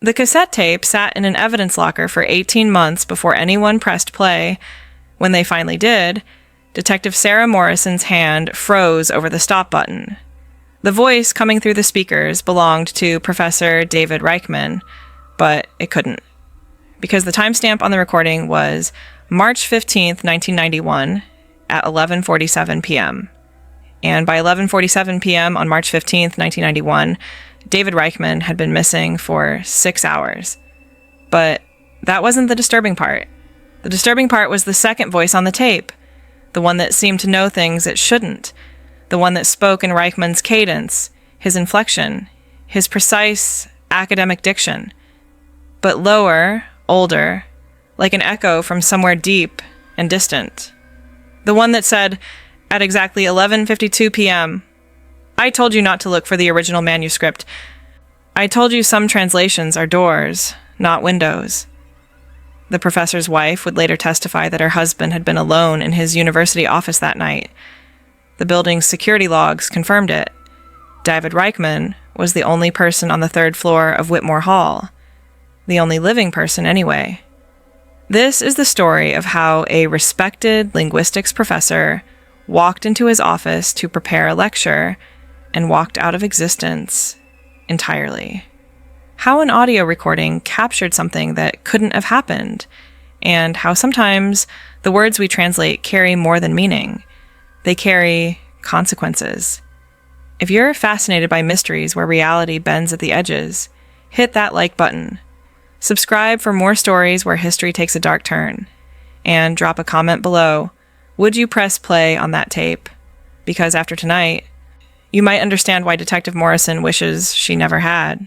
The cassette tape sat in an evidence locker for 18 months before anyone pressed play. When they finally did, Detective Sarah Morrison's hand froze over the stop button. The voice coming through the speakers belonged to Professor David Reichman, but it couldn't, because the timestamp on the recording was March 15th, 1991, at 11:47 p.m. And by 11:47 p.m. on March 15th, 1991, David Reichman had been missing for 6 hours. But that wasn't the disturbing part. The disturbing part was the second voice on the tape, the one that seemed to know things it shouldn't, the one that spoke in Reichman's cadence, his inflection, his precise academic diction, but lower, older, like an echo from somewhere deep and distant. The one that said, at exactly 11:52 p.m., "I told you not to look for the original manuscript. I told you some translations are doors, not windows." The professor's wife would later testify that her husband had been alone in his university office that night. The building's security logs confirmed it. David Reichman was the only person on the third floor of Whitmore Hall. The only living person, anyway. This is the story of how a respected linguistics professor walked into his office to prepare a lecture and walked out of existence entirely. How an audio recording captured something that couldn't have happened, and how sometimes the words we translate carry more than meaning. They carry consequences. If you're fascinated by mysteries where reality bends at the edges, hit that like button. Subscribe for more stories where history takes a dark turn. And drop a comment below. Would you press play on that tape? Because after tonight, you might understand why Detective Morrison wishes she never had.